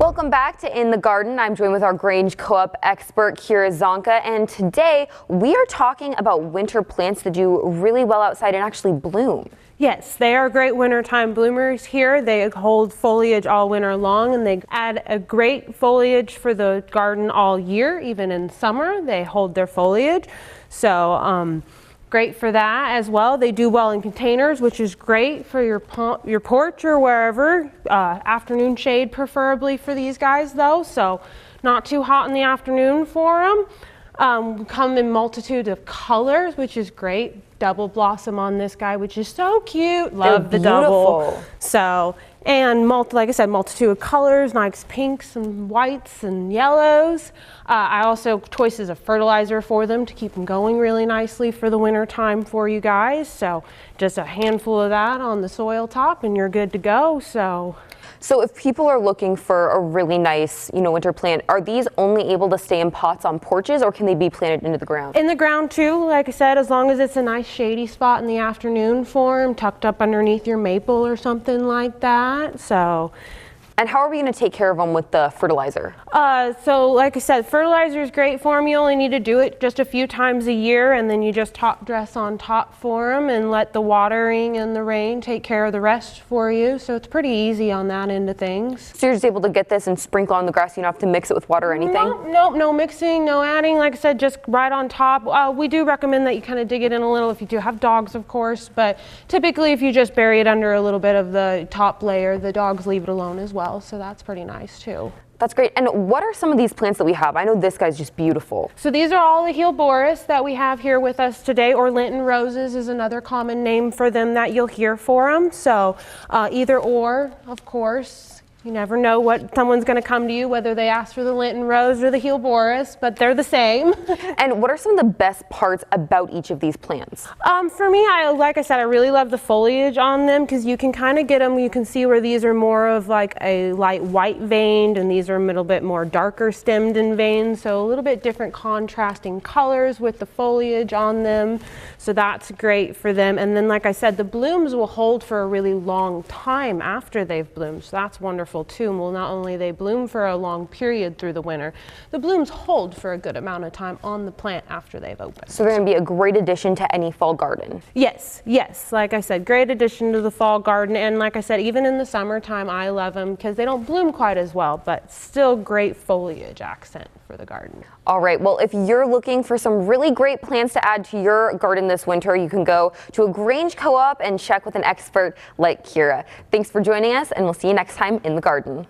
Welcome back to In the Garden. I'm joined with our Grange Co-op expert, Kira Zonka, and today we are talking about winter plants that do really well outside and actually bloom. Yes, they are great wintertime bloomers here. They hold foliage all winter long, and they add a great foliage for the garden all year. Even in summer, they hold their foliage. So great for that as well. They do well in containers, which is great for your porch or wherever. Afternoon shade preferably for these guys though, so not too hot in the afternoon for them. Come in multitude of colors, which is great. Double blossom on this guy, which is so cute. Love the double. So, and like I said, multitude of colors, nice pinks and whites and yellows. I also choices of fertilizer for them to keep them going really nicely for the winter time for you guys. So just a handful of that on the soil top and you're good to go. So if people are looking for a really nice, winter plant, are these only able to stay in pots on porches, or can they be planted into the ground? In the ground too, like I said, as long as it's a nice shady spot in the afternoon for them, tucked up underneath your maple or something like that. And how are we going to take care of them with the fertilizer? So like I said, fertilizer is great for them. You only need to do it just a few times a year, and then you just top dress on top for them and let the watering and the rain take care of the rest for you. So it's pretty easy on that end of things. So you're just able to get this and sprinkle on the grass. You don't have to mix it with water or anything? No mixing, no adding. Like I said, just right on top. We do recommend that you kind of dig it in a little if you do have dogs, of course, but typically if you just bury it under a little bit of the top layer, the dogs leave it alone as well. So that's pretty nice too. That's great. And what are some of these plants that we have? I know this guy's just beautiful. So these are all the Hellebores that we have here with us today, or Lenten roses is another common name for them that you'll hear for them. So either or, of course. You never know what someone's going to come to you, whether they ask for the Lenten rose or the Hellebores, but they're the same. And what are some of the best parts about each of these plants? For me, like I said, I really love the foliage on them because you can kind of get them, you can see where these are more of like a light white veined and these are a little bit more darker stemmed and veined, so a little bit different contrasting colors with the foliage on them. So that's great for them. And then like I said, the blooms will hold for a really long time after they've bloomed, so that's wonderful too. Well, not only they bloom for a long period through the winter, the blooms hold for a good amount of time on the plant after they've opened. So they're going to be a great addition to any fall garden. Yes. Like I said, great addition to the fall garden. And like I said, even in the summertime, I love them because they don't bloom quite as well, but still great foliage accent for the garden. All right, well, if you're looking for some really great plants to add to your garden this winter, you can go to a Grange Co-op and check with an expert like Kira. Thanks for joining us, and we'll see you next time in the garden.